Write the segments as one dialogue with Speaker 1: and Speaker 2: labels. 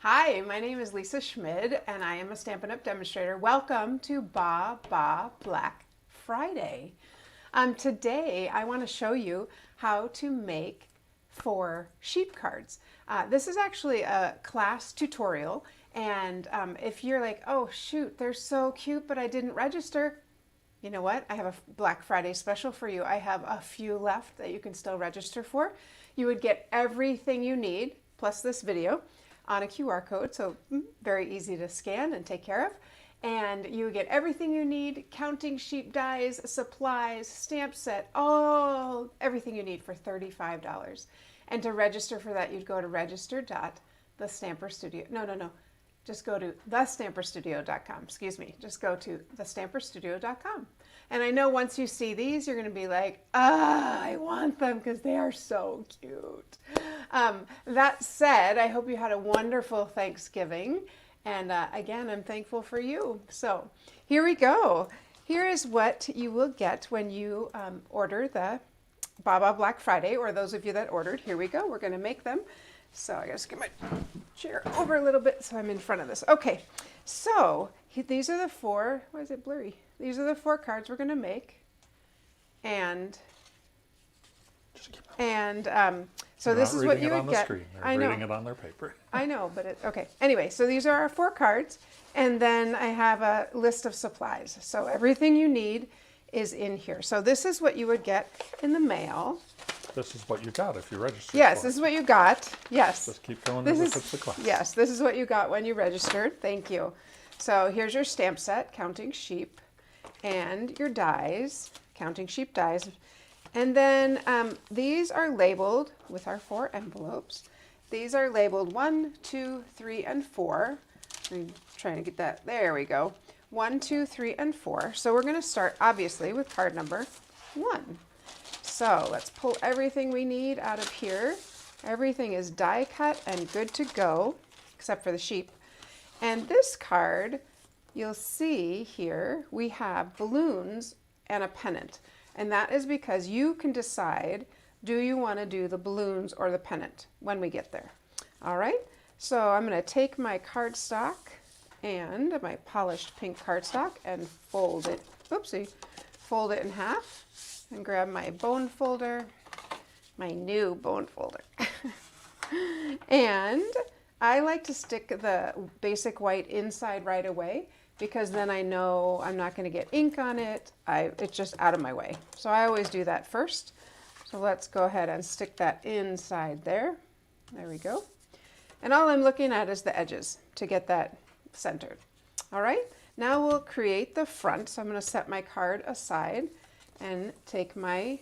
Speaker 1: Hi, my name is Lisa Schmid, and I am a Stampin' Up! Demonstrator. Welcome to Baa Baa Black Friday. Today, I want to show you how to make 4 sheep cards. This is actually a class tutorial, and if you're like, oh shoot, they're so cute, but I didn't register, you know what? I have a Black Friday special for you. I have a few left that you can still register for. You would get everything you need, plus this video, on a QR code, so very easy to scan and take care of. And you would get everything you need, counting sheep dies, supplies, stamp set, everything you need for $35. And to register for that, you'd go to register.thestamperstudio. No. Just go to thestamperstudio.com. Excuse me. Just go to thestamperstudio.com. And I know once you see these, you're going to be like, I want them because they are so cute. That said, I hope you had a wonderful Thanksgiving. And again, I'm thankful for you. So here we go. Here is what you will get when you order the Baa Baa Black Friday, or those of you that ordered. Here we go. We're going to make them. So I gotta get my chair over a little bit so I'm in front of this. Okay, so these are the 4, why is it blurry? These are the 4 cards we're gonna make. And so this is what you would get.
Speaker 2: I know. Reading it on their paper.
Speaker 1: I know, but okay. Anyway, so these are our 4 cards, and then I have a list of supplies. So everything you need is in here. So this is what you would get in the mail.
Speaker 2: This is what you got if you registered.
Speaker 1: Yes, this is what you got. Yes.
Speaker 2: Just keep going as if it's the class.
Speaker 1: Yes, this is what you got when you registered. Thank you. So here's your stamp set, counting sheep, and your dies, counting sheep dies. And then these are labeled with our 4 envelopes. These are labeled 1, 2, 3, and 4. I'm trying to get that. There we go. 1, 2, 3, and 4. So we're going to start, obviously, with card number 1. So let's pull everything we need out of here. Everything is die cut and good to go, except for the sheep. And this card, you'll see here, we have balloons and a pennant. And that is because you can decide, do you want to do the balloons or the pennant when we get there? All right, so I'm going to take my cardstock and my polished pink cardstock and fold it, fold it in half. And grab my bone folder, my new bone folder. And I like to stick the basic white inside right away because then I know I'm not going to get ink on it. It's just out of my way. So I always do that first. So let's go ahead and stick that inside there. There we go. And all I'm looking at is the edges to get that centered. All right, now we'll create the front. So I'm going to set my card aside and take my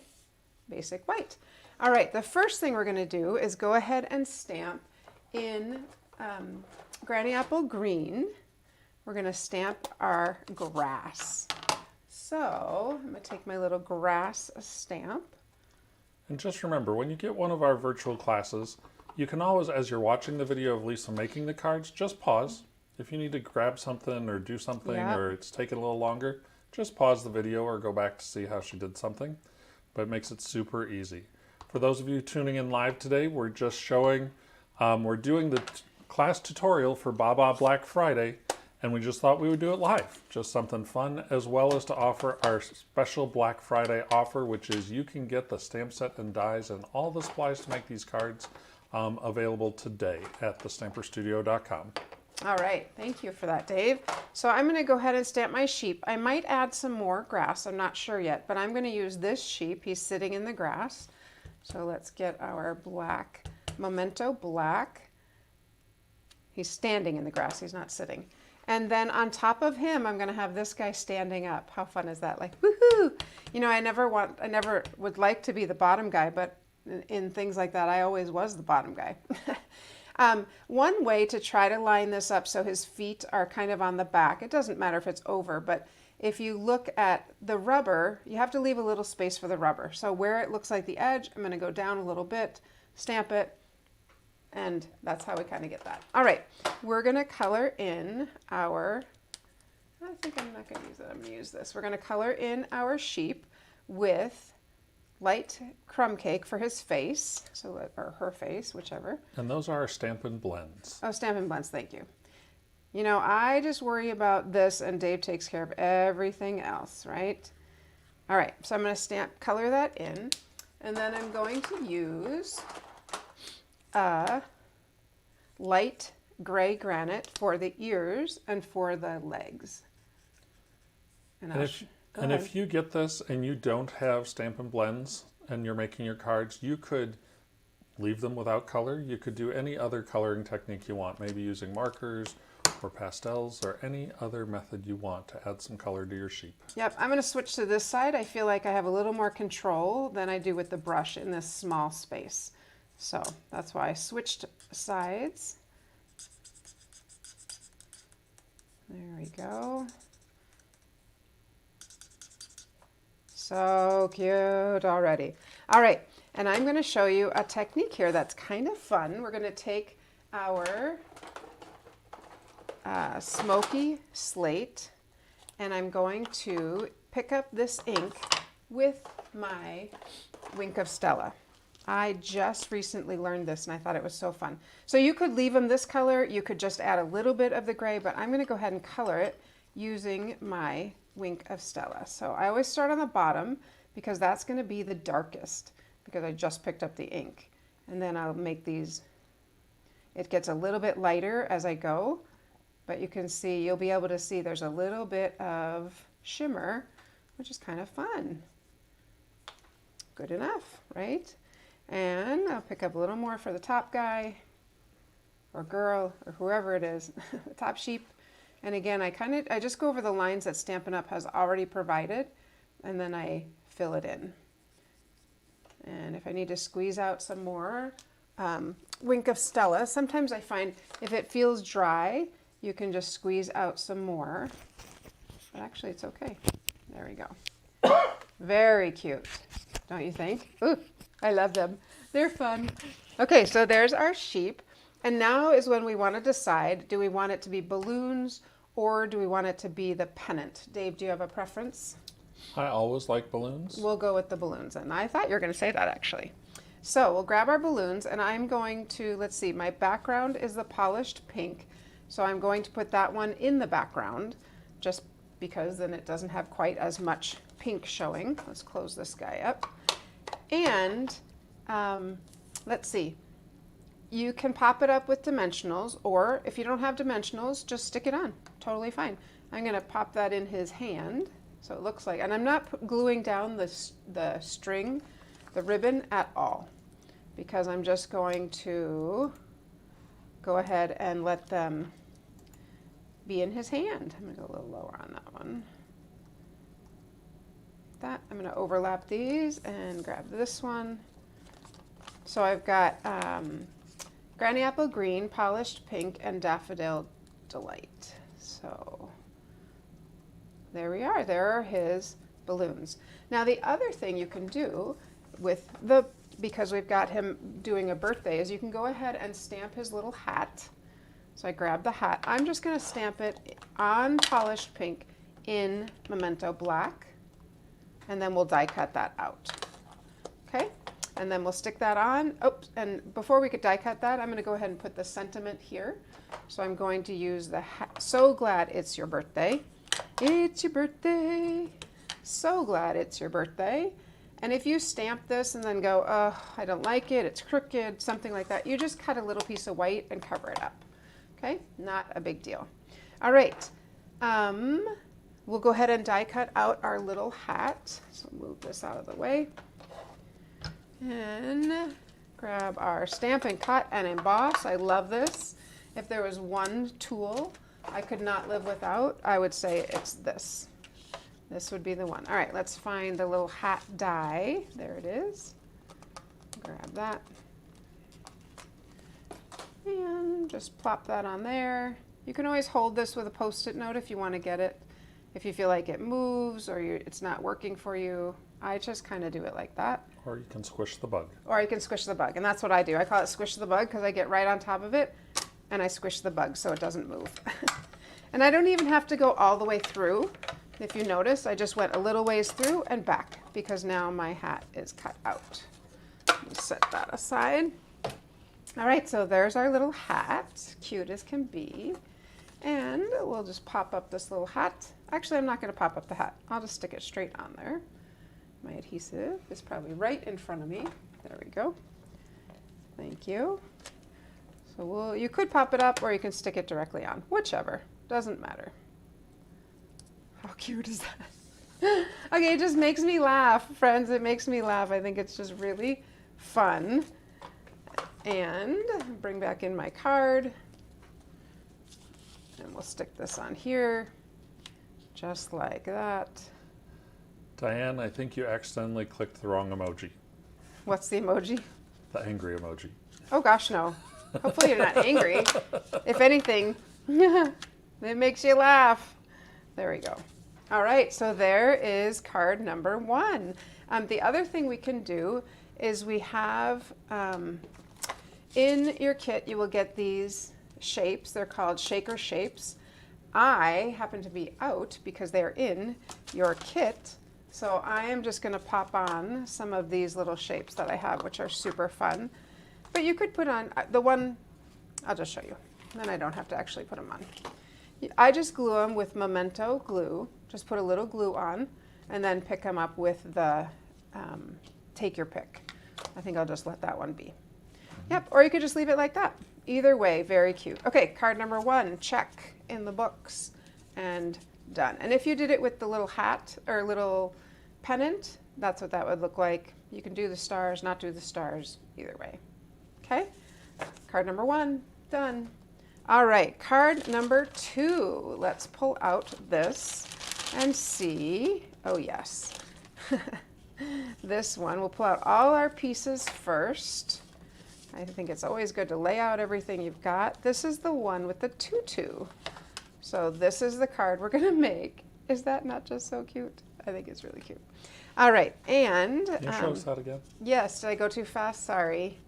Speaker 1: basic white. All right, the first thing we're going to do is go ahead and stamp in Granny Apple Green. We're going to stamp our grass. So I'm going to take my little grass stamp.
Speaker 2: And just remember, when you get one of our virtual classes, you can always, as you're watching the video of Lisa making the cards, just pause. If you need to grab something or do something, or it's taking a little longer, just pause the video or go back to see how she did something, but it makes it super easy. For those of you tuning in live today, we're just showing, we're doing the class tutorial for Baa Baa Black Friday, and we just thought we would do it live. Just something fun, as well as to offer our special Black Friday offer, which is you can get the stamp set and dies and all the supplies to make these cards available today at thestamperstudio.com.
Speaker 1: All right, thank you for that, Dave. So I'm going to go ahead and stamp my sheep. I might add some more grass, I'm not sure yet, but I'm going to use this sheep. He's sitting in the grass. So let's get our black, Memento Black. He's standing in the grass, he's not sitting. And then on top of him, I'm going to have this guy standing up. How fun is that? Like, woohoo! You know, I never would like to be the bottom guy, but in things like that, I always was the bottom guy. One way to try to line this up so his feet are kind of on the back, it doesn't matter if it's over, but if you look at the rubber, you have to leave a little space for the rubber. So where it looks like the edge, I'm going to go down a little bit, stamp it, and that's how we kind of get that. All right, we're going to color in our, I think I'm not going to use it, I'm going to use this. We're going to color in our sheep with light crumb cake for his face, or her face, whichever.
Speaker 2: And those are our Stampin' Blends.
Speaker 1: Oh, Stampin' Blends, thank you. You know, I just worry about this and Dave takes care of everything else, right? All right, so I'm going to color that in, and then I'm going to use a light gray granite for the ears and for the legs.
Speaker 2: And if you get this and you don't have Stampin' Blends and you're making your cards, you could leave them without color. You could do any other coloring technique you want, maybe using markers or pastels or any other method you want to add some color to your sheep.
Speaker 1: Yep, I'm going to switch to this side. I feel like I have a little more control than I do with the brush in this small space. So that's why I switched sides. There we go. So cute already. All right, and I'm going to show you a technique here that's kind of fun. We're going to take our smoky slate, and I'm going to pick up this ink with my Wink of Stella. I just recently learned this and I thought it was so fun. So you could leave them this color, you could just add a little bit of the gray, but I'm going to go ahead and color it using my Wink of Stella. So I always start on the bottom because that's going to be the darkest because I just picked up the ink. And then I'll make these, it gets a little bit lighter as I go, but you can see, you'll be able to see there's a little bit of shimmer, which is kind of fun. Good enough, right? And I'll pick up a little more for the top guy or girl or whoever it is, the top sheep. And again, I just go over the lines that Stampin' Up! Has already provided, and then I fill it in. And if I need to squeeze out some more Wink of Stella, sometimes I find if it feels dry, you can just squeeze out some more. But actually, it's okay. There we go. Very cute, don't you think? Ooh, I love them. They're fun. Okay, so there's our sheep. And now is when we want to decide, do we want it to be balloons or do we want it to be the pennant? Dave, do you have a preference?
Speaker 2: I always like balloons.
Speaker 1: We'll go with the balloons. And I thought you were going to say that actually. So we'll grab our balloons and I'm going to, let's see, my background is the polished pink. So I'm going to put that one in the background just because then it doesn't have quite as much pink showing. Let's close this guy up. And let's see. You can pop it up with dimensionals, or if you don't have dimensionals, just stick it on. Totally fine. I'm going to pop that in his hand, so it looks like, and I'm not gluing down the string, the ribbon at all, because I'm just going to go ahead and let them be in his hand. I'm going to go a little lower on that one. That I'm going to overlap these and grab this one. So I've got Granny Apple Green, Polished Pink, and Daffodil Delight. So there we are. There are his balloons. Now the other thing you can do with because we've got him doing a birthday, is you can go ahead and stamp his little hat. So I grab the hat. I'm just going to stamp it on Polished Pink in Memento Black, and then we'll die cut that out. Okay? And then we'll stick that on. Oops, and before we could die cut that, I'm going to go ahead and put the sentiment here. So I'm going to use the So glad it's your birthday. It's your birthday. So glad it's your birthday. And if you stamp this and then go, oh, I don't like it, it's crooked, something like that, you just cut a little piece of white and cover it up. Okay? Not a big deal. All right. We'll go ahead and die cut out our little hat. So move this out of the way. And grab our Stampin' Cut and Emboss. I love this. If there was one tool I could not live without, I would say it's this. This would be the one. All right, let's find the little hat die. There it is. Grab that. And just plop that on there. You can always hold this with a Post-it note if you want to get it. If you feel like it moves or it's not working for you, I just kind of do it like that.
Speaker 2: Or you can squish the bug.
Speaker 1: Or you can squish the bug, and that's what I do. I call it squish the bug because I get right on top of it and I squish the bug so it doesn't move. And I don't even have to go all the way through. If you notice, I just went a little ways through and back. because now my hat is cut out. Let me set that aside. All right, so there's our little hat, cute as can be. And we'll just pop up this little hat. Actually, I'm not going to pop up the hat. I'll just stick it straight on there. My adhesive is probably right in front of me. There we go. Thank you. So you could pop it up or you can stick it directly on, whichever, doesn't matter. How cute is that? Okay, it just makes me laugh, friends. It makes me laugh. I think it's just really fun. And bring back in my card. And we'll stick this on here, just like that.
Speaker 2: Diane, I think you accidentally clicked the wrong emoji.
Speaker 1: What's the emoji?
Speaker 2: The angry emoji.
Speaker 1: Oh gosh, no. Hopefully you're not angry. If anything, it makes you laugh. There we go. All right, so there is card number 1. The other thing we can do is we have, in your kit, you will get these shapes. They're called shaker shapes. I happen to be out because they're in your kit. So I am just going to pop on some of these little shapes that I have, which are super fun. But you could put on the one, I'll just show you. Then I don't have to actually put them on. I just glue them with Memento glue. Just put a little glue on and then pick them up with the take your pick. I think I'll just let that one be. Yep, or you could just leave it like that. Either way, very cute. Okay, card number 1, check in the books and done. And if you did it with the little hat or little pennant, that's what that would look like. You can do the stars, not do the stars, either way. Okay, card number 1, done. All right, card number 2. Let's pull out this and see. Oh yes. This one, we'll pull out all our pieces first. I think it's always good to lay out everything you've got. This is the one with the tutu. So this is the card we're gonna make. Is that not just so cute? I think it's really cute. All right, and
Speaker 2: Can you show us that again?
Speaker 1: yes, did I go too fast? Sorry.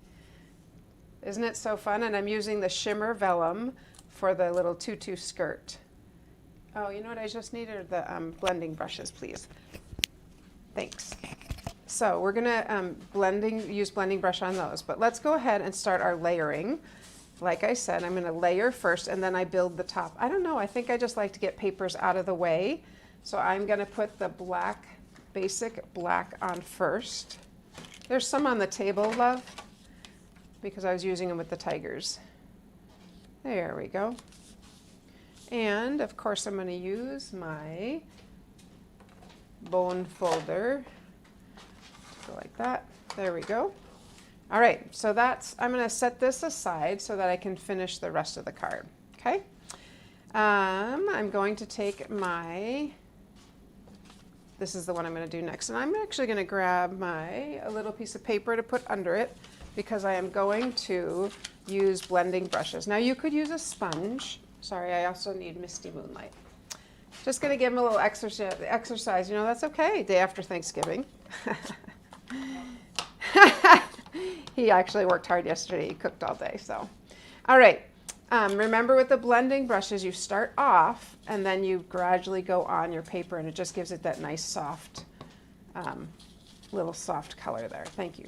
Speaker 1: Isn't it so fun? And I'm using the shimmer vellum for the little tutu skirt. Oh, you know what I just needed? The blending brushes, please. Thanks. So we're gonna use blending brush on those, but let's go ahead and start our layering. Like I said, I'm gonna layer first and then I build the top. I don't know, I think I just like to get papers out of the way. So I'm gonna put the black, basic black on first. There's some on the table, love, because I was using them with the tigers. There we go. And of course I'm gonna use my bone folder. Go like that. There we go. All right, so I'm going to set this aside so that I can finish the rest of the card. Okay. I'm going to take this is the one I'm going to do next, and I'm actually going to grab a little piece of paper to put under it because I am going to use blending brushes. Now you could use a sponge. Sorry, I also need Misty Moonlight. Just going to give him a little exercise. You know, that's okay. Day after Thanksgiving. He actually worked hard yesterday. He cooked all day. So, all right. Remember with the blending brushes, you start off and then you gradually go on your paper, and it just gives it that nice soft, little soft color there. Thank you.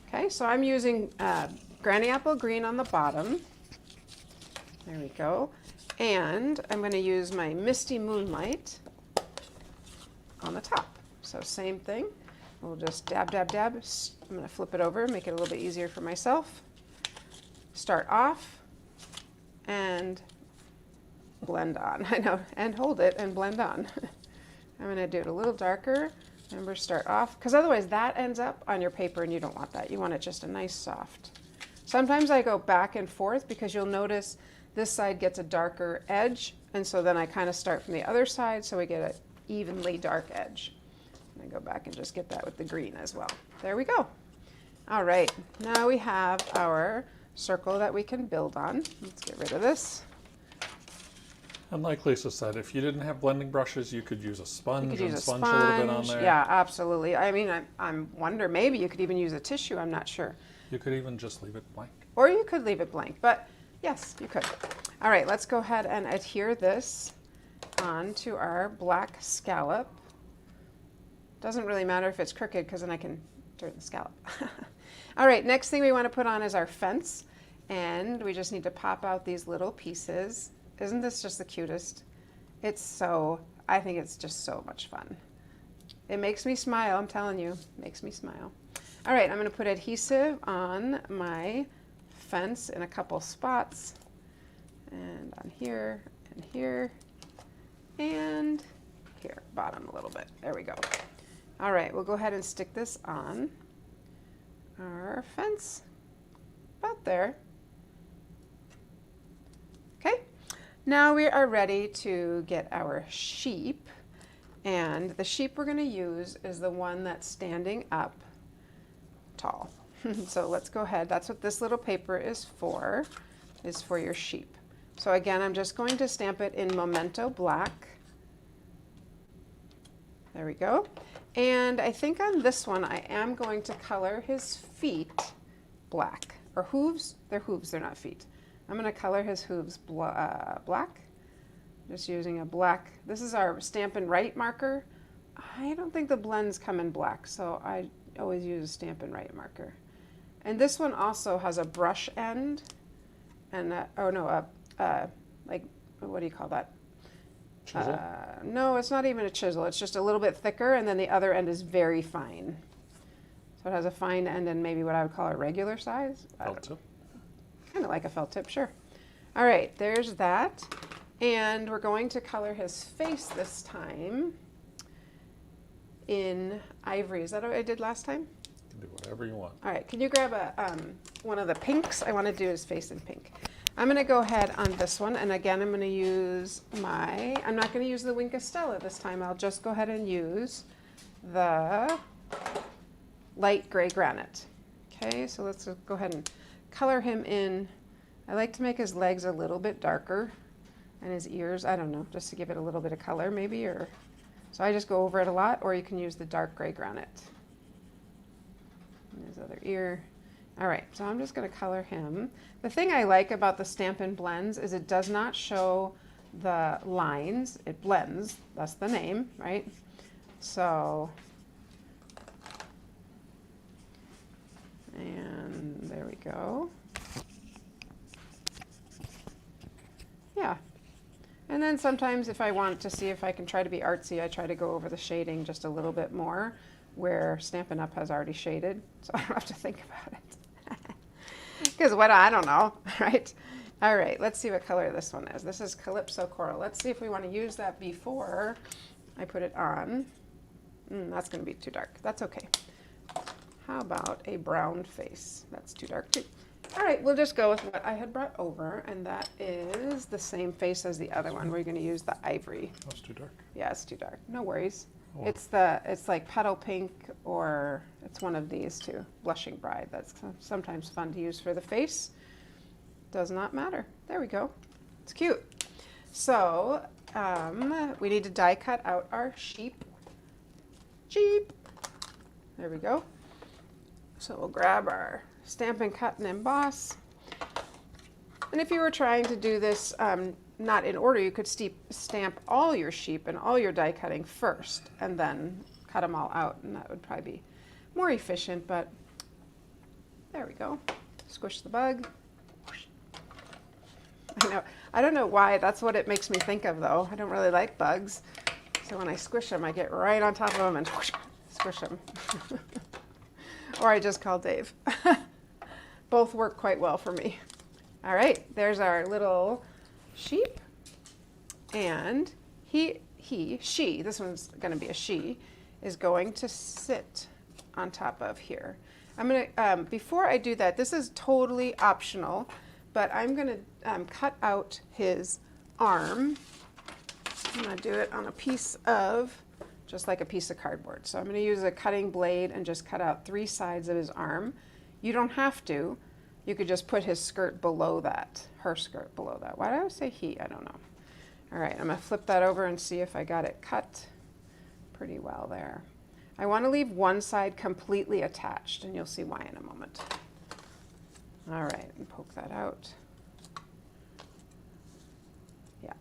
Speaker 1: Okay, so I'm using Granny Apple Green on the bottom. There we go. And I'm going to use my Misty Moonlight on the top. So same thing. We'll just dab, dab, dab. I'm going to flip it over, make it a little bit easier for myself. Start off and blend on. I know, and hold it and blend on. I'm going to do it a little darker. Remember, start off, because otherwise that ends up on your paper and you don't want that. You want it just a nice soft. Sometimes I go back and forth because you'll notice this side gets a darker edge, and so then I kind of start from the other side so we get an evenly dark edge. And I go back and just get that with the green as well. There we go. All right, now we have our circle that we can build on. Let's get rid of this.
Speaker 2: And like Lisa said, if you didn't have blending brushes, you could use a sponge
Speaker 1: You could use
Speaker 2: and
Speaker 1: a
Speaker 2: sponge a little bit on there.
Speaker 1: Yeah, absolutely. I mean, I wonder, maybe you could even use a tissue. I'm not sure.
Speaker 2: You could even just leave it blank.
Speaker 1: Or you could leave it blank, but yes, you could. All right, let's go ahead and adhere this onto our black scallop. Doesn't really matter if it's crooked because then I can turn the scallop. All right, next thing we want to put on is our fence. And we just need to pop out these little pieces. Isn't this just the cutest? I think it's just so much fun. It makes me smile, I'm telling you, it makes me smile. All right, I'm gonna put adhesive on my fence in a couple spots. And on here, and here, and here, bottom a little bit. There we go. All right, we'll go ahead and stick this on our fence, about there. Okay, now we are ready to get our sheep. And the sheep we're gonna use is the one that's standing up tall. So let's go ahead. That's what this little paper is for your sheep. So again, I'm just going to stamp it in Memento Black. There we go. And I think on this one, I am going to color his feet black. Or hooves, they're hooves, they're not feet. I'm gonna color his hooves black. Just using a black, this is our Stampin' Write marker. I don't think the blends come in black, so I always use a Stampin' Write marker. And this one also has a brush end, and like, what do you call that?
Speaker 2: Chisel?
Speaker 1: No, it's not even a chisel. It's just a little bit thicker, and then the other end is very fine. So it has a fine end and maybe what I would call a regular size.
Speaker 2: Felt tip?
Speaker 1: Kind of like a felt tip, sure. All right, there's that. And we're going to color his face this time in ivory. Is that what I did last time?
Speaker 2: You can do whatever you want.
Speaker 1: All right, can you grab one of the pinks? I want to do his face in pink. I'm going to go ahead on this one, and again, I'm going to use I'm not going to use the Wink of Stella this time. I'll just go ahead and use the light gray granite. Okay, so let's go ahead and color him in. I like to make his legs a little bit darker. And his ears, I don't know, just to give it a little bit of color maybe, so I just go over it a lot, or you can use the dark gray granite. And his other ear. All right, so I'm just gonna color him. The thing I like about the Stampin' Blends is it does not show the lines, it blends, that's the name, right? So, and there we go. Yeah. And then sometimes if I want to see if I can try to be artsy, I try to go over the shading just a little bit more where Stampin' Up! Has already shaded, so I don't have to think about it. Because I don't know, right? All right, let's see what color this one is. This is Calypso Coral. Let's see if we want to use that before I put it on. That's going to be too dark. That's okay. How about a brown face? That's too dark too. All right, we'll just go with what I had brought over, and that is the same face as the other one. We're going to use the ivory.
Speaker 2: That's too dark.
Speaker 1: Yeah, it's too dark. No worries.
Speaker 2: Oh.
Speaker 1: It's like petal pink, or it's one of these two. Blushing Bride. That's sometimes fun to use for the face. Does not matter. There we go. It's cute. So we need to die cut out our sheep. There we go. So we'll grab our Stampin' Cut and Emboss. And if you were trying to do this not in order, you could stamp all your sheep and all your die cutting first and then cut them all out, and that would probably be more efficient, but there we go. Squish the bug. I don't know why, that's what it makes me think of though. I don't really like bugs, so when I squish them, I get right on top of them and squish them. Or I just call Dave. Both work quite well for me. All right, there's our little sheep. And she, this one's gonna be a she, is going to sit on top of here. I'm gonna, before I do that, this is totally optional, but I'm gonna cut out his arm. I'm gonna do it on a piece of, just like a piece of cardboard. So I'm gonna use a cutting blade and just cut out 3 sides of his arm. You don't have to. You could just put his skirt below that, her skirt below that. Why did I always say he? I don't know. All right, I'm gonna flip that over and see if I got it cut pretty well there. I wanna leave one side completely attached, and you'll see why in a moment. All right, and poke that out. Yeah,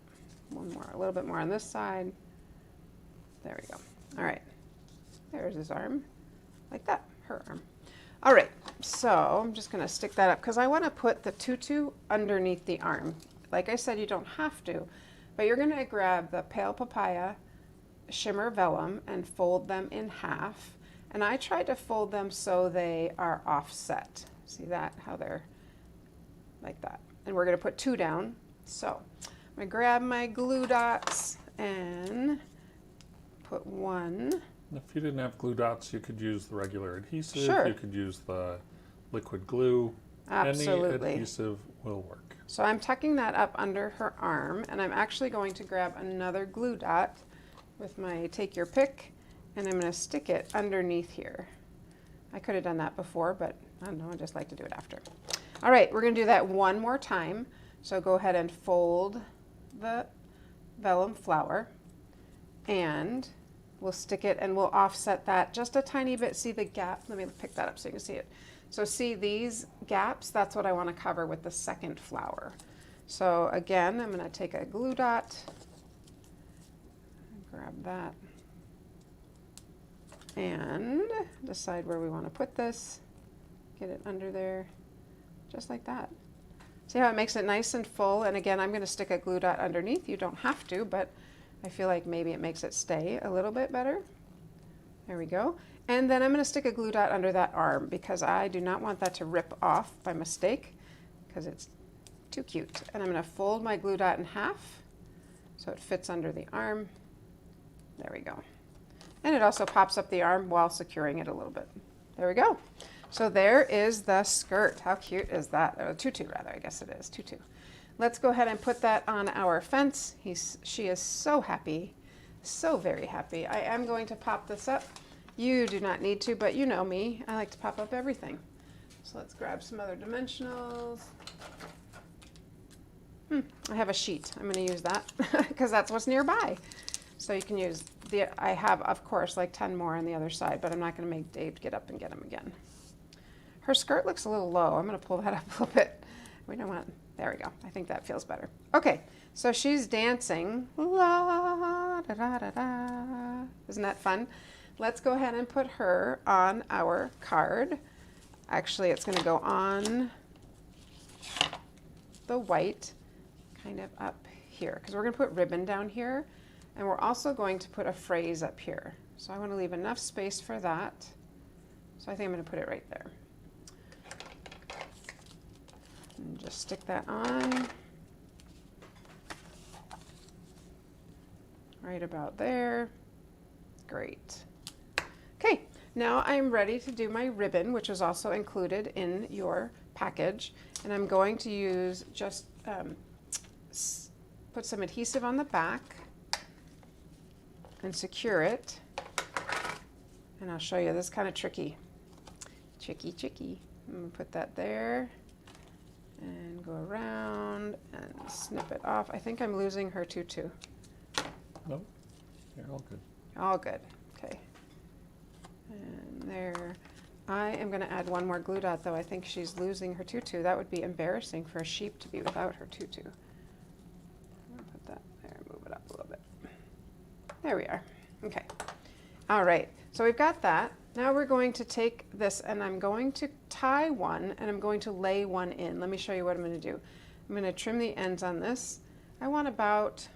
Speaker 1: one more, a little bit more on this side. There we go. All right. There's his arm, like that, her arm. All right, so I'm just gonna stick that up because I wanna put the tutu underneath the arm. Like I said, you don't have to, but you're gonna grab the pale papaya shimmer vellum and fold them in half. And I tried to fold them so they are offset. See that, how they're like that. And we're gonna put 2 down. So I'm gonna grab my glue dots and put 1.
Speaker 2: If you didn't have glue dots, you could use the regular adhesive.
Speaker 1: Sure.
Speaker 2: You could use the liquid glue.
Speaker 1: Absolutely.
Speaker 2: Any adhesive will work.
Speaker 1: So I'm tucking that up under her arm, and I'm actually going to grab another glue dot with my take your pick, and I'm going to stick it underneath here. I could have done that before, but I don't know, I just like to do it after. All right, we're going to do that one more time. So go ahead and fold the vellum flower, and we'll stick it and we'll offset that just a tiny bit. See the gap? Let me pick that up so you can see it. So see these gaps? That's what I want to cover with the second flower. So again, I'm going to take a glue dot, grab that, and decide where we want to put this. Get it under there, just like that. See how it makes it nice and full? And again, I'm going to stick a glue dot underneath. You don't have to, but I feel like maybe it makes it stay a little bit better. There we go. And then I'm going to stick a glue dot under that arm because I do not want that to rip off by mistake because it's too cute. And I'm going to fold my glue dot in half so it fits under the arm. There we go. And it also pops up the arm while securing it a little bit. There we go. So there is the skirt. How cute is that? Or tutu rather, I guess it is, tutu. Let's go ahead and put that on our fence. She is so happy, so very happy. I am going to pop this up. You do not need to, but you know me. I like to pop up everything. So let's grab some other dimensionals. I have a sheet. I'm going to use that because that's what's nearby. So you can use I have, of course, like 10 more on the other side, but I'm not going to make Dave get up and get them again. Her skirt looks a little low. I'm going to pull that up a little bit. We don't want, there we go. I think that feels better. Okay, so she's dancing. La, da, da, da, da. Isn't that fun? Let's go ahead and put her on our card. Actually, it's going to go on the white, kind of up here, because we're going to put ribbon down here, and we're also going to put a phrase up here. So I want to leave enough space for that. So I think I'm going to put it right there. And just stick that on. Right about there. Great. Okay, now I'm ready to do my ribbon, which is also included in your package. And I'm going to use just put some adhesive on the back and secure it. And I'll show you, this is kind of tricky. Tricky. I'm gonna put that there and go around and snip it off. I think I'm losing her tutu.
Speaker 2: Nope, you're all good.
Speaker 1: All good, okay. And there. I am gonna add one more glue dot though. I think she's losing her tutu. That would be embarrassing for a sheep to be without her tutu. I'm gonna put that there and move it up a little bit. There we are, okay. All right, so we've got that. Now we're going to take this and I'm going to tie one and I'm going to lay one in. Let me show you what I'm going to do. I'm going to trim the ends on this. I want about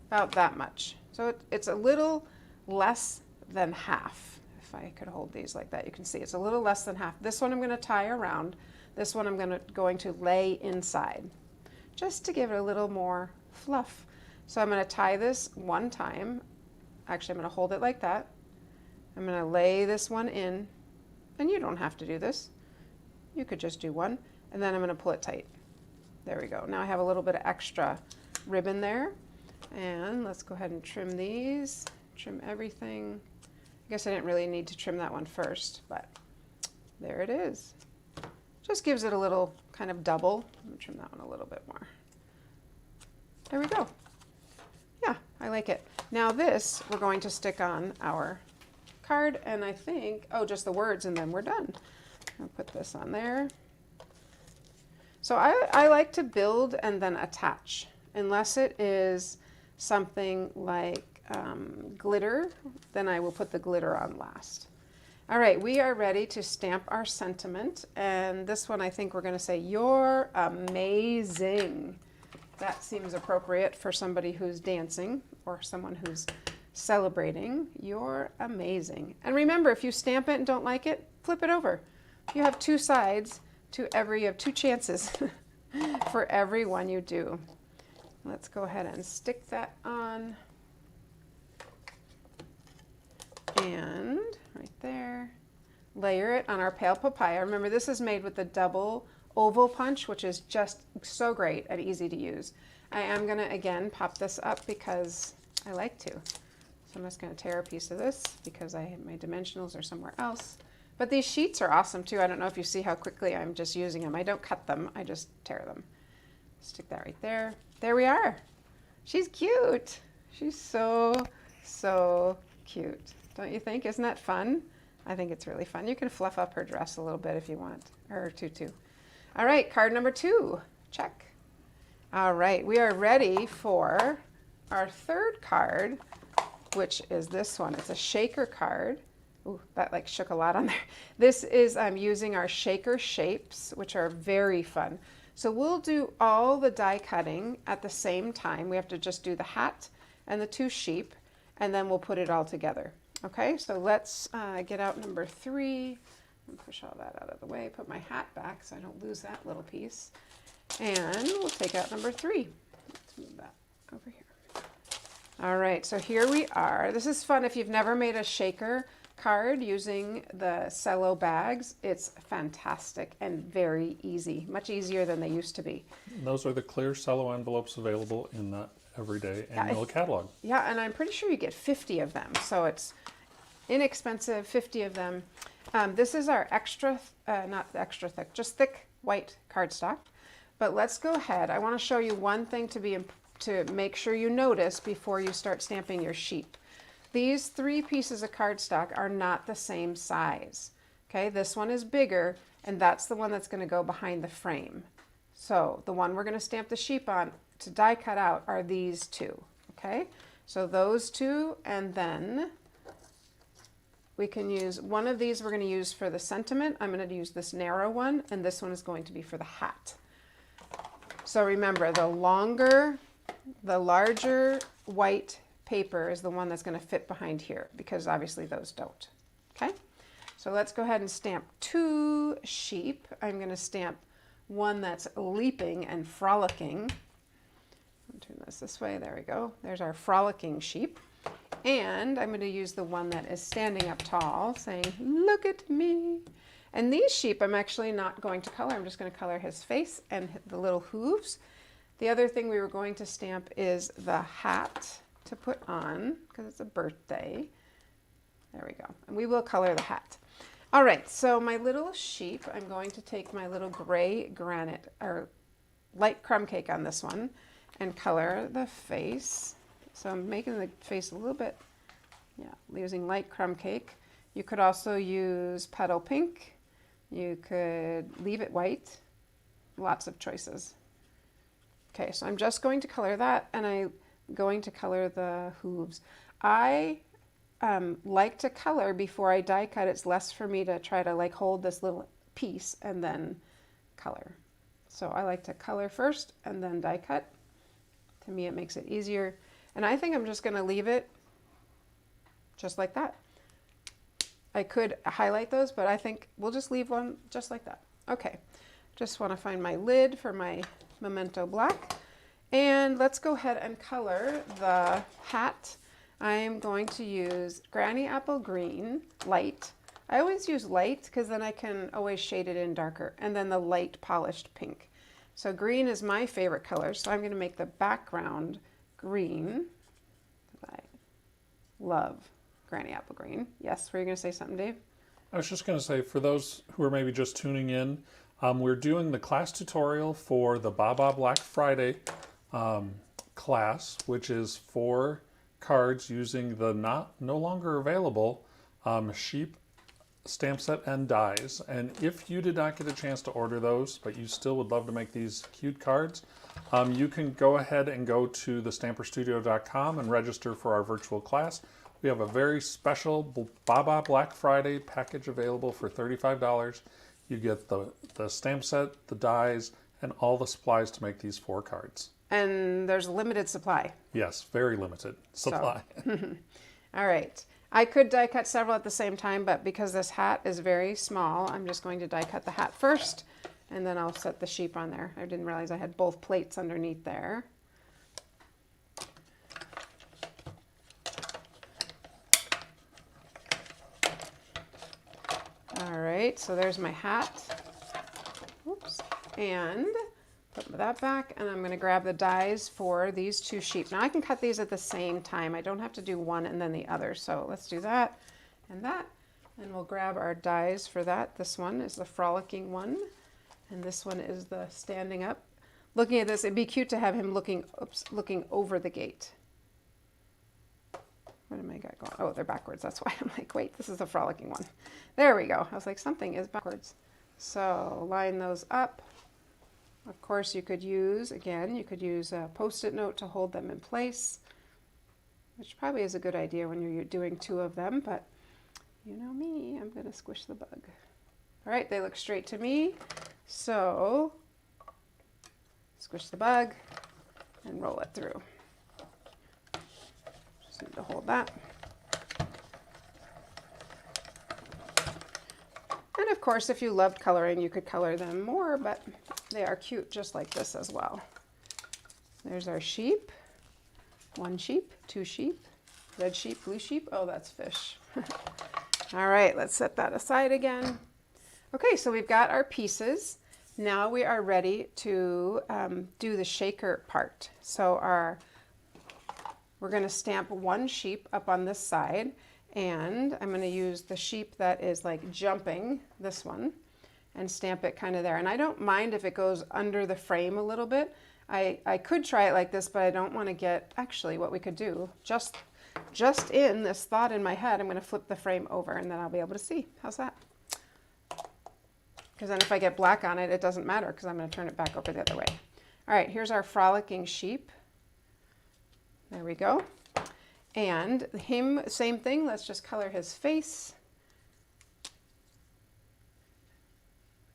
Speaker 1: that much. So it's a little less than half. If I could hold these like that, you can see it's a little less than half. This one I'm going to tie around. This one I'm going to lay inside just to give it a little more fluff. So I'm going to tie this one time. Actually, I'm going to hold it like that. I'm going to lay this one in, and you don't have to do this. You could just do one, and then I'm going to pull it tight. There we go. Now I have a little bit of extra ribbon there, and let's go ahead and trim these, trim everything. I guess I didn't really need to trim that one first, but there it is. Just gives it a little kind of double. I'm going to trim that one a little bit more. There we go. Yeah, I like it. Now this, we're going to stick on our card, and I think, oh, just the words, and then we're done. I'll put this on there. So I like to build and then attach, unless it is something like glitter, then I will put the glitter on last. All right, we are ready to stamp our sentiment. And this one, I think we're going to say, "You're amazing." That seems appropriate for somebody who's dancing or someone who's celebrating. You're amazing. And remember, if you stamp it and don't like it, flip it over. You have two sides to you have two chances for every one you do. Let's go ahead and stick that on. And right there, layer it on our pale papaya. Remember, this is made with the double oval punch, which is just so great and easy to use. I am going to, again, pop this up because I like to. So I'm just going to tear a piece of this because my dimensionals are somewhere else. But these sheets are awesome too. I don't know if you see how quickly I'm just using them. I don't cut them, I just tear them. Stick that right there. There we are. She's cute. She's so, so cute. Don't you think? Isn't that fun? I think it's really fun. You can fluff up her dress a little bit if you want, or tutu. All right, card number 2. Check. All right, we are ready for our third card, which is this one. It's a shaker card. Ooh, that like shook a lot on there. This is using our shaker shapes, which are very fun. So we'll do all the die cutting at the same time. We have to just do the hat and the 2 sheep, and then we'll put it all together. Okay, so let's get out number 3 and push all that out of the way. Put my hat back so I don't lose that little piece. And we'll take out number 3. Let's move that over here. All right, so here we are. This is fun if you've never made a shaker card using the cello bags. It's fantastic and very easy, much easier than they used to be.
Speaker 2: Those are the clear cello envelopes available in the Everyday Annual Catalog.
Speaker 1: Yeah, and I'm pretty sure you get 50 of them, so it's inexpensive, 50 of them. This is our extra, not extra thick, just thick white cardstock. But let's go ahead. I want to show you one thing to make sure you notice before you start stamping your sheep. These 3 pieces of cardstock are not the same size. Okay, this one is bigger, and that's the one that's going to go behind the frame. So the one we're going to stamp the sheep on to die cut out are these 2. Okay, so those 2, and then we can use one of these. We're going to use for the sentiment. I'm going to use this narrow one, and this one is going to be for the hat. So remember, the larger white paper is the one that's going to fit behind here, because obviously those don't. Okay, so let's go ahead and stamp 2 sheep. I'm going to stamp one that's leaping and frolicking. I'll turn this way. There we go. There's our frolicking sheep. And I'm going to use the one that is standing up tall, saying, "Look at me." And these sheep I'm actually not going to color. I'm just going to color his face and the little hooves. The other thing we were going to stamp is the hat to put on, because it's a birthday. There we go. And we will color the hat. All right, so my little sheep, I'm going to take my little gray granite, or light crumb cake on this one, and color the face. So I'm making the face a little bit, using light crumb cake. You could also use petal pink. You could leave it white. Lots of choices. Okay, so I'm just going to color that, and I'm going to color the hooves. I like to color before I die cut. It's less for me to try to like hold this little piece and then color. So I like to color first and then die cut. To me, it makes it easier. And I think I'm just going to leave it just like that. I could highlight those, but I think we'll just leave one just like that. Okay, just want to find my lid for my Memento Black. And let's go ahead and color the hat. I am going to use Granny Apple Green, light. I always use light because then I can always shade it in darker. And then the light polished pink. So green is my favorite color, so I'm going to make the background green. I love Granny Apple Green. Yes, were you going to say something, Dave?
Speaker 2: I was just going to say, for those who are maybe just tuning in, we're doing the class tutorial for the Baa Baa Black Friday class, which is 4 cards using the no longer available sheep stamp set and dies. And if you did not get a chance to order those, but you still would love to make these cute cards, you can go ahead and go to thestamperstudio.com and register for our virtual class. We have a very special Baa Baa Black Friday package available for $35. You get the stamp set, the dies, and all the supplies to make these 4 cards.
Speaker 1: And there's a limited supply.
Speaker 2: Yes, very limited supply.
Speaker 1: So. All right. I could die cut several at the same time, but because this hat is very small, I'm just going to die cut the hat first, and then I'll set the sheep on there. I didn't realize I had both plates underneath there. All right, so there's my hat. Oops. And put that back, and I'm going to grab the dies for these 2 sheep. Now I can cut these at the same time. I don't have to do one and then the other. So let's do that, and we'll grab our dies for that. This one is the frolicking one, and this one is the standing up. Looking at this, it'd be cute to have him looking over the gate. What am I got going? Oh, they're backwards. That's why I'm like, wait, this is the frolicking one. There we go. I was like, something is backwards. So line those up. Of course, you could use a Post-it note to hold them in place, which probably is a good idea when you're doing 2 of them, but you know me, I'm going to squish the bug. All right, they look straight to me. So squish the bug and roll it through. Just need to hold that. And of course, if you loved coloring, you could color them more, but they are cute just like this as well. There's our sheep. 1 sheep, 2 sheep, red sheep, blue sheep. Oh, that's fish. All right, let's set that aside again. Okay, so we've got our pieces. Now we are ready to do the shaker part. So we're going to stamp 1 sheep up on this side, and I'm going to use the sheep that is like jumping, this one, and stamp it kind of there. And I don't mind if it goes under the frame a little bit. I could try it like this, but I don't want to get, actually what we could do, just in this thought in my head, I'm going to flip the frame over and then I'll be able to see. How's that? Because then if I get black on it, it doesn't matter because I'm going to turn it back over the other way. All right, here's our frolicking sheep. There we go. And him, same thing, let's just color his face.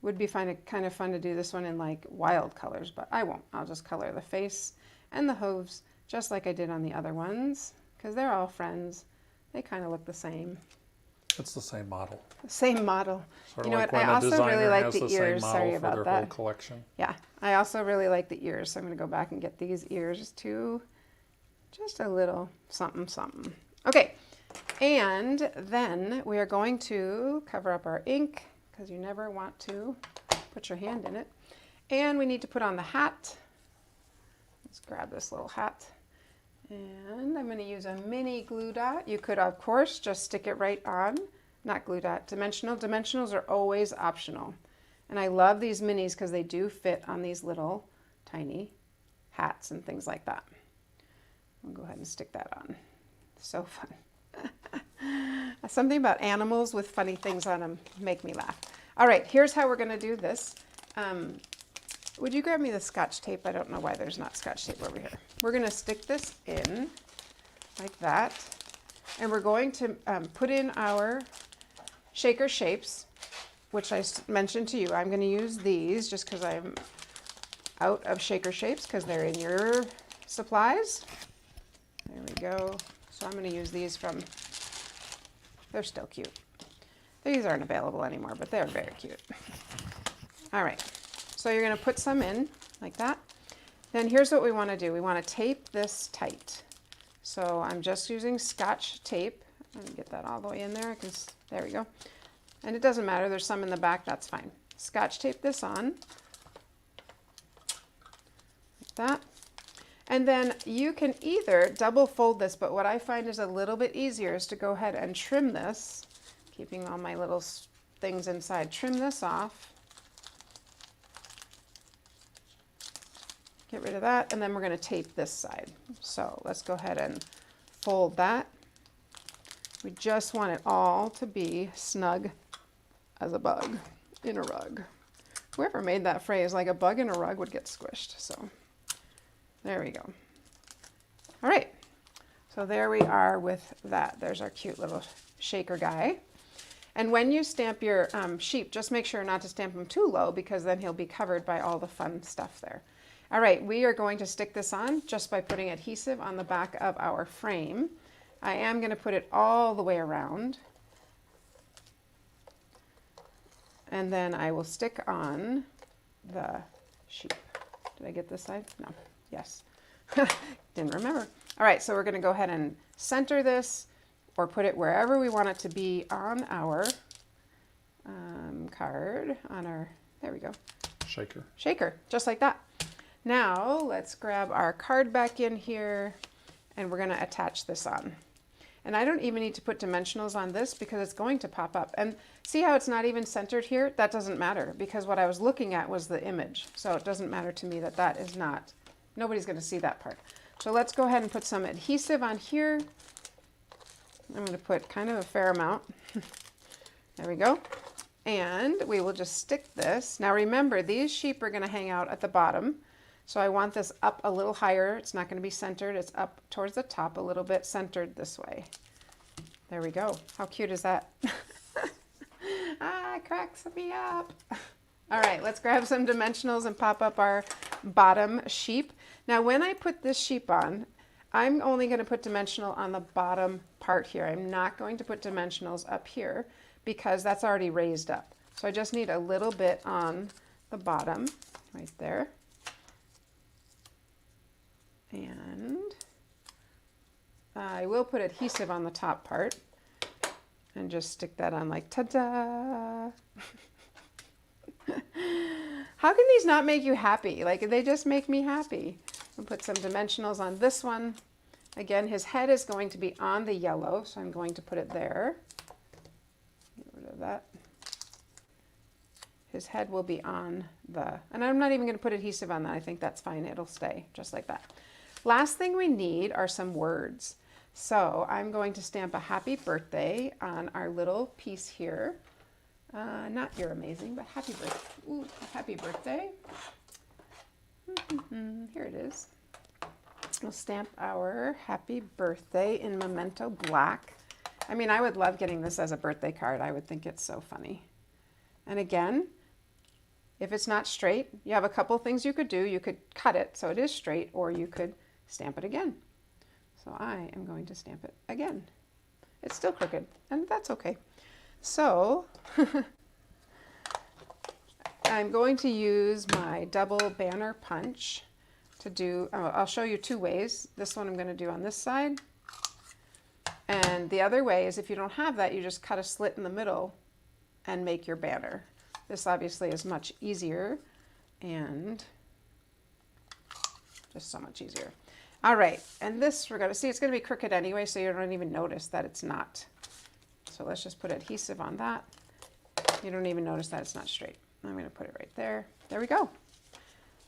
Speaker 1: Would be kind of fun to do this one in like wild colors, but I won't. I'll just color the face and the hooves just like I did on the other ones because they're all friends. They kind of look the same.
Speaker 2: It's the same model.
Speaker 1: Same model.
Speaker 2: Sort
Speaker 1: you know
Speaker 2: like
Speaker 1: what? I also really like the ears. Sorry about
Speaker 2: their
Speaker 1: that.
Speaker 2: whole collection.
Speaker 1: Yeah, I also really like the ears, so I'm going to go back and get these ears too. Just a little something, something. Okay, and then we are going to cover up our ink because you never want to put your hand in it. And we need to put on the hat. Let's grab this little hat. And I'm going to use a mini glue dot. You could, of course, just stick it right on. Not glue dot, dimensional. Dimensionals are always optional. And I love these minis because they do fit on these little tiny hats and things like that. I'll go ahead and stick that on. So fun. Something about animals with funny things on them make me laugh. All right, here's how we're going to do this. Would you grab me the Scotch tape? I don't know why there's not Scotch tape over here. We're going to stick this in like that. And we're going to put in our shaker shapes, which I mentioned to you. I'm going to use these just because I'm out of shaker shapes because they're in your supplies. There we go. So I'm going to use these from, they're still cute. These aren't available anymore, but they're very cute. All right, so you're going to put some in like that. Then here's what we want to do. We want to tape this tight. So I'm just using Scotch tape. Let me get that all the way in there because there we go. And it doesn't matter, there's some in the back, that's fine. Scotch tape this on like that. And then you can either double fold this, but what I find is a little bit easier is to go ahead and trim this, keeping all my little things inside. Trim this off. Get rid of that, and then we're going to tape this side. So let's go ahead and fold that. We just want it all to be snug has a bug in a rug. Whoever made that phrase, like a bug in a rug would get squished. So there we go. All right. So there we are with that. There's our cute little shaker guy. And when you stamp your sheep, just make sure not to stamp him too low because then he'll be covered by all the fun stuff there. All right, we are going to stick this on just by putting adhesive on the back of our frame. I am going to put it all the way around. And then I will stick on the sheep. Did I get this side? No. Yes. Didn't remember. All right, so we're going to go ahead and center this or put it wherever we want it to be on our card, on our, there we go.
Speaker 2: Shaker.
Speaker 1: Shaker, just like that. Now let's grab our card back in here and we're going to attach this on. And I don't even need to put dimensionals on this because it's going to pop up. And see how it's not even centered here? That doesn't matter because what I was looking at was the image. So it doesn't matter to me that that is not, nobody's going to see that part. So let's go ahead and put some adhesive on here. I'm going to put kind of a fair amount. There we go. And we will just stick this. Now remember, these sheep are going to hang out at the bottom. So I want this up a little higher. It's not going to be centered. It's up towards the top a little bit, centered this way. There we go. How cute is that? Ah, it cracks me up. All right, let's grab some dimensionals and pop up our bottom sheep. Now when I put this sheep on, I'm only going to put dimensional on the bottom part here. I'm not going to put dimensionals up here because that's already raised up. So I just need a little bit on the bottom right there. And I will put adhesive on the top part and just stick that on like ta-da. How can these not make you happy? Like they just make me happy. I'll put some dimensionals on this one. Again, his head is going to be on the yellow, so I'm going to put it there. Get rid of that. His head will be on the, and I'm not even going to put adhesive on that. I think that's fine. It'll stay just like that. Last thing we need are some words. So I'm going to stamp a happy birthday on our little piece here. Not you're amazing, but happy birthday. Ooh, happy birthday. Here it is. We'll stamp our happy birthday in Memento Black. I mean, I would love getting this as a birthday card. I would think it's so funny. And again, if it's not straight, you have a couple things you could do. You could cut it so it is straight, or you could stamp it again. So I am going to stamp it again. It's still crooked, and that's okay. So I'm going to use my double banner punch to do, I'll show you two ways. This one I'm going to do on this side. And the other way is if you don't have that, you just cut a slit in the middle and make your banner. This obviously is much easier and just so much easier. All right, and this we're going to see, it's going to be crooked anyway, so you don't even notice that it's not. So let's just put adhesive on that. You don't even notice that it's not straight. I'm going to put it right there. There we go.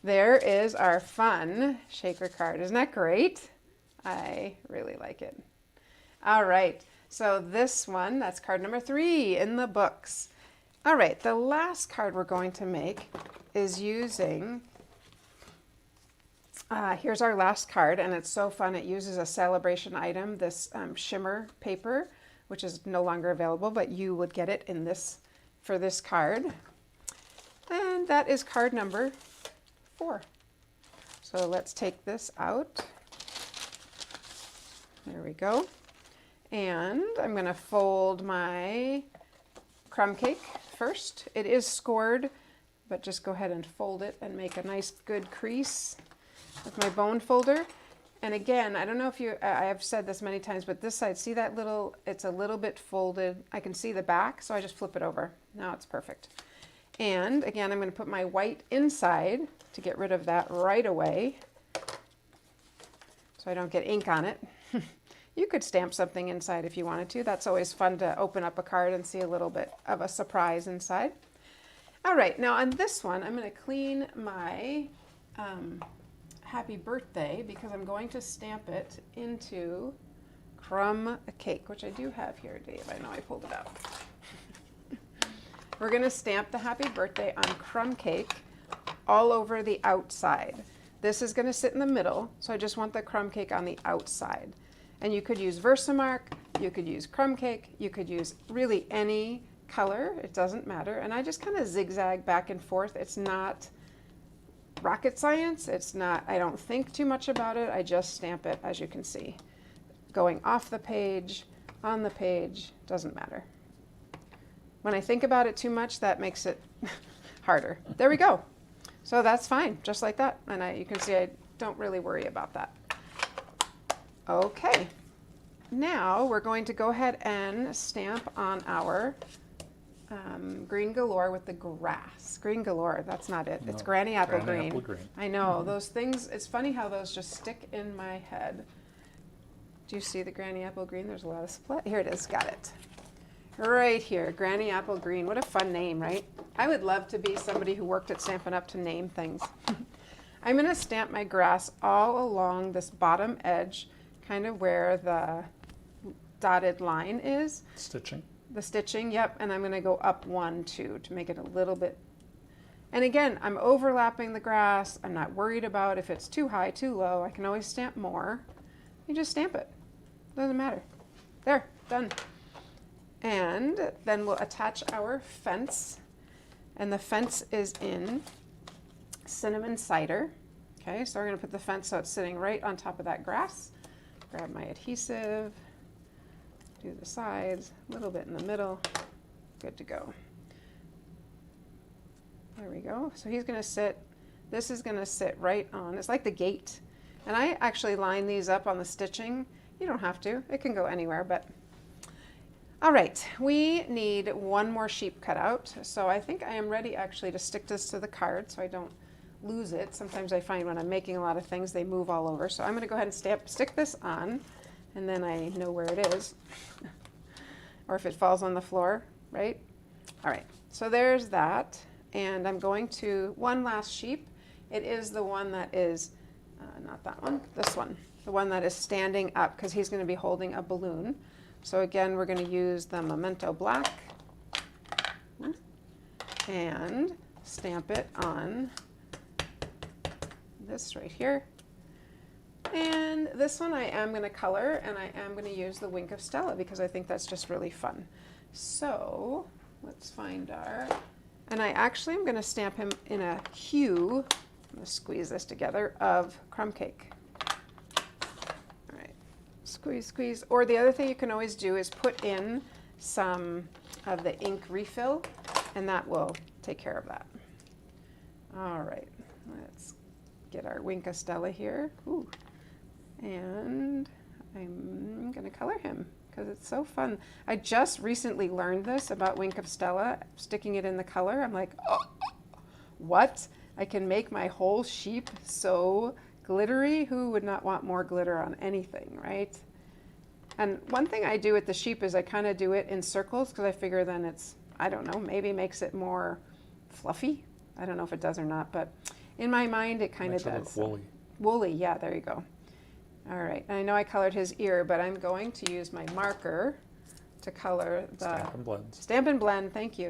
Speaker 1: There is our fun shaker card. Isn't that great? I really like it. All right, so this one, that's card number 3 in the books. All right, the last card we're going to make is using, here's our last card, and it's so fun. It uses a celebration item, this shimmer paper, which is no longer available, but you would get it in this, for this card. And that is card number 4. So let's take this out. There we go. And I'm going to fold my crumb cake first. It is scored, but just go ahead and fold it and make a nice good crease with my bone folder. And again, I don't know if you, I have said this many times, but this side, see that little, it's a little bit folded. I can see the back, so I just flip it over. Now it's perfect. And again, I'm going to put my white inside to get rid of that right away so I don't get ink on it. You could stamp something inside if you wanted to. That's always fun to open up a card and see a little bit of a surprise inside. All right, now on this one, I'm going to clean my happy birthday because I'm going to stamp it into crumb cake, which I do have here, Dave. I know I pulled it out. we're going to stamp the happy birthday on crumb cake all over the outside. This is going to sit in the middle, so I just want the crumb cake on the outside. And you could use Versamark, you could use crumb cake, you could use really any color, it doesn't matter. And I just kind of zigzag back and forth. It's not rocket science, it's not, I don't think too much about it, I just stamp it, as you can see. Going off the page, on the page, doesn't matter. When I think about it too much, that makes it harder. There we go. So that's fine, just like that. And you can see I don't really worry about that. Okay, now we're going to go ahead and stamp on our green galore with the grass. Green galore, that's not it. It's Granny Apple Green.
Speaker 2: Apple Green.
Speaker 1: I know, those things, it's funny how those just stick in my head. Do you see the Granny Apple Green? There's a lot of split. Here it is, got it. Right here, Granny Apple Green. What a fun name, right? I would love to be somebody who worked at Stampin' Up! To name things. I'm going to stamp my grass all along this bottom edge, kind of where the dotted line is.
Speaker 2: Stitching.
Speaker 1: The stitching, yep. And I'm going to go up 1, 2 to make it a little bit. And again, I'm overlapping the grass. I'm not worried about if it's too high, too low. I can always stamp more. You just stamp it. Doesn't matter. There, done. And then we'll attach our fence. And the fence is in cinnamon cider. Okay, so we're going to put the fence so it's sitting right on top of that grass. Grab my adhesive, do the sides, a little bit in the middle. Good to go. There we go. So he's going to sit, this is going to sit right on, it's like the gate. And I actually line these up on the stitching. You don't have to, it can go anywhere, but. All right, we need one more sheep cut out. So I think I am ready actually to stick this to the card so I don't lose it. Sometimes I find when I'm making a lot of things, they move all over. So I'm going to go ahead and stick this on, and then I know where it is. Or if it falls on the floor, right? All right, so there's that. And I'm going to, one last sheep. It is the one that is, not that one, this one. The one that is standing up, because he's going to be holding a balloon. So again, we're going to use the Memento Black and stamp it on this right here. And this one I am going to color, and I am going to use the Wink of Stella because I think that's just really fun. So let's find our, and I actually am going to stamp him in a hue, I'm going to squeeze this together, of crumb cake. Squeeze, squeeze. Or the other thing you can always do is put in some of the ink refill, and that will take care of that. All right, let's get our Wink of Stella here. Ooh. And I'm gonna color him because it's so fun. I just recently learned this about Wink of Stella, sticking it in the color. I'm like, oh, what? I can make my whole sheep so glittery. Who would not want more glitter on anything, right? And one thing I do with the sheep is I kind of do it in circles because I figure then it's, I don't know, maybe makes it more fluffy. I don't know if it does or not, but in my mind it kind of does.
Speaker 2: Makes it look woolly.
Speaker 1: Woolly, yeah, there you go. All right, and I know I colored his ear, but I'm going to use my marker to color the
Speaker 2: Stamp and Blend.
Speaker 1: Stamp and Blend, thank you,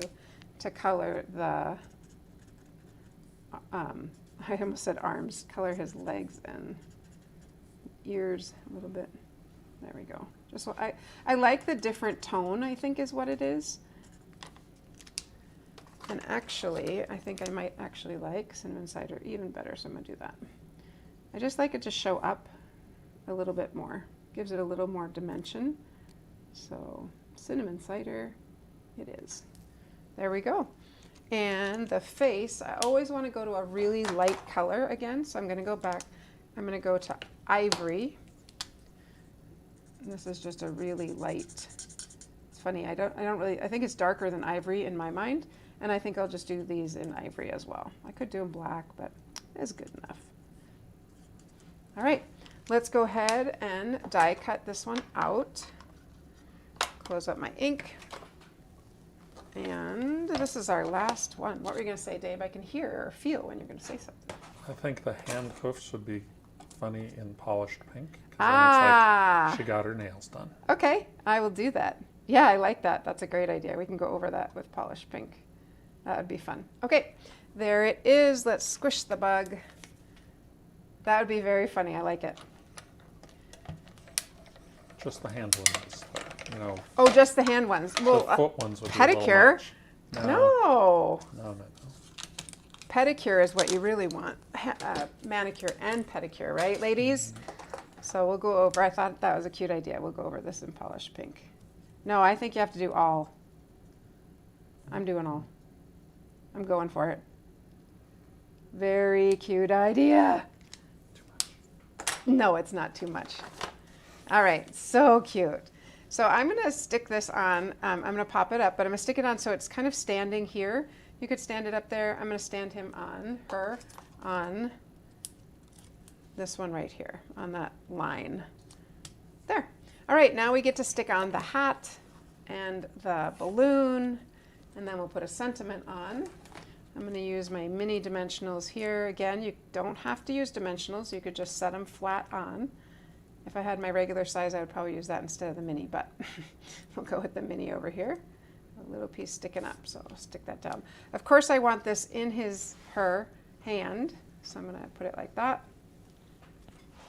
Speaker 1: to color the I almost said arms, color his legs and ears a little bit. There we go. Just what I like the different tone, I think is what it is. And actually, I think I might actually like cinnamon cider even better, so I'm gonna do that. I just like it to show up a little bit more. Gives it a little more dimension. So cinnamon cider, it is. There we go. And the face, I always want to go to a really light color again, so I'm going to go back. I'm going to go to ivory. And this is just a really light. It's funny, I think it's darker than ivory in my mind, and I think I'll just do these in ivory as well. I could do them black, but it's good enough. All right, let's go ahead and die cut this one out. Close up my ink. And this is our last one. What were you going to say, Dave? I can hear or feel when you're going to say something.
Speaker 2: I think the hand hoofs would be funny in polished pink. 'Cause
Speaker 1: Ah!
Speaker 2: then it's like she got her nails done.
Speaker 1: Okay, I will do that. Yeah, I like that. That's a great idea. We can go over that with polished pink. That would be fun. Okay, there it is. Let's squish the bug. That would be very funny. I like it.
Speaker 2: Just the hand ones, you know.
Speaker 1: Oh, just the hand ones. Well,
Speaker 2: the foot ones would
Speaker 1: pedicure.
Speaker 2: be a little much.
Speaker 1: No.
Speaker 2: No.
Speaker 1: Pedicure is what you really want. Manicure and pedicure, right, ladies? So we'll go over. I thought that was a cute idea. We'll go over this in polished pink. No, I think you have to do all. I'm doing all. I'm going for it. Very cute idea.
Speaker 2: Too much.
Speaker 1: No, it's not too much. All right, so cute. So I'm going to stick this on. I'm going to pop it up, but I'm going to stick it on so it's kind of standing here. You could stand it up there. I'm going to stand him on, her, on this one right here, on that line. There. All right, now we get to stick on the hat and the balloon, and then we'll put a sentiment on. I'm going to use my mini dimensionals here. Again, you don't have to use dimensionals. You could just set them flat on. If I had my regular size, I would probably use that instead of the mini, but we'll go with the mini over here. A little piece sticking up, so I'll stick that down. Of course, I want this in her hand, so I'm going to put it like that.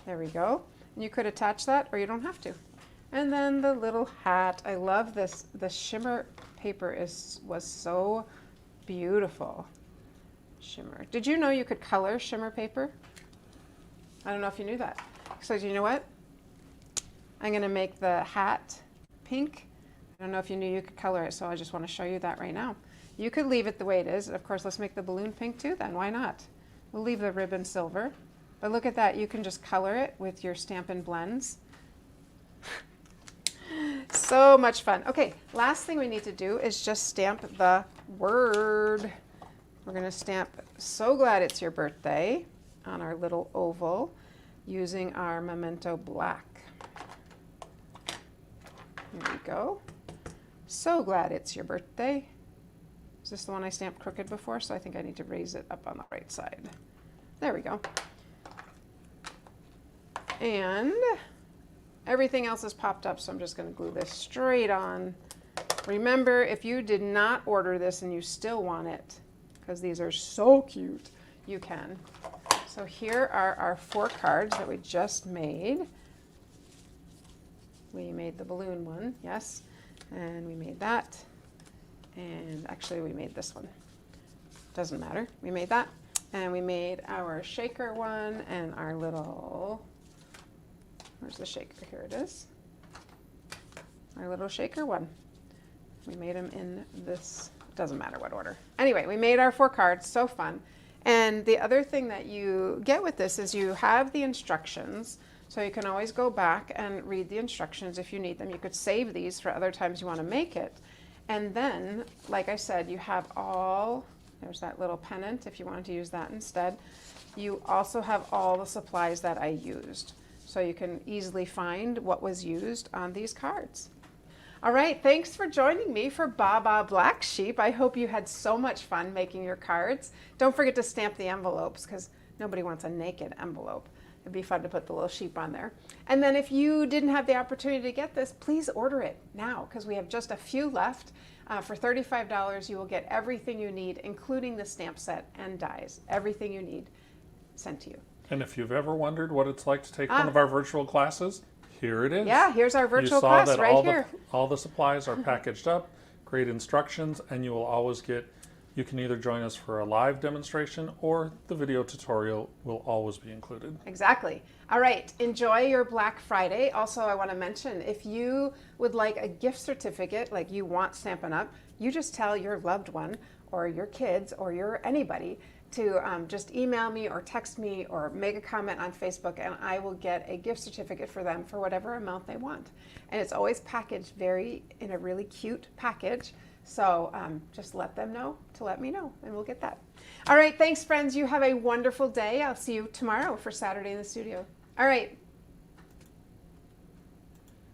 Speaker 1: There we go. And you could attach that, or you don't have to. And then the little hat. I love this. The shimmer paper was so beautiful. Shimmer. Did you know you could color shimmer paper? I don't know if you knew that. So you know what? I'm going to make the hat pink. I don't know if you knew you could color it, so I just want to show you that right now. You could leave it the way it is. Of course, let's make the balloon pink too then. Why not? We'll leave the ribbon silver. But look at that. You can just color it with your Stampin' Blends. So much fun. Okay, last thing we need to do is just stamp the word. We're going to stamp "So Glad It's Your Birthday" on our little oval using our Memento Black. Here we go. So glad it's your birthday. Is this the one I stamped crooked before? So I think I need to raise it up on the right side. There we go. And everything else is popped up, so I'm just going to glue this straight on. Remember, if you did not order this and you still want it, because these are so cute, you can. So here are our 4 cards that we just made. We made the balloon one, yes, and we made that, and actually we made this one. Doesn't matter. We made that, and we made our shaker one and our little, where's the shaker? Here it is. Our little shaker one. We made them in this, doesn't matter what order. Anyway, we made our 4 cards, so fun. And the other thing that you get with this is you have the instructions, so you can always go back and read the instructions if you need them. You could save these for other times you want to make it. And then, like I said, you have all, there's that little pennant if you wanted to use that instead. You also have all the supplies that I used, so you can easily find what was used on these cards. All right, thanks for joining me for Baa Baa Black Sheep. I hope you had so much fun making your cards. Don't forget to stamp the envelopes, because nobody wants a naked envelope. It'd be fun to put the little sheep on there. And then if you didn't have the opportunity to get this, please order it now, because we have just a few left. For $35, you will get everything you need, including the stamp set and dies. Everything you need sent to you.
Speaker 2: And if you've ever wondered what it's like to take one of our virtual classes, here it is.
Speaker 1: Yeah, here's our virtual
Speaker 2: you saw
Speaker 1: class
Speaker 2: that
Speaker 1: right here.
Speaker 2: All the supplies are packaged up, great instructions, and you will always get, you can either join us for a live demonstration or the video tutorial will always be included.
Speaker 1: Exactly. All right, enjoy your Black Friday. Also, I want to mention, if you would like a gift certificate, like you want Stampin' Up, you just tell your loved one or your kids or your anybody to just email me or text me or make a comment on Facebook, and I will get a gift certificate for them for whatever amount they want. And it's always packaged in a really cute package. So just let them know to let me know, and we'll get that. All right, thanks, friends. You have a wonderful day. I'll see you tomorrow for Saturday in the studio. All right,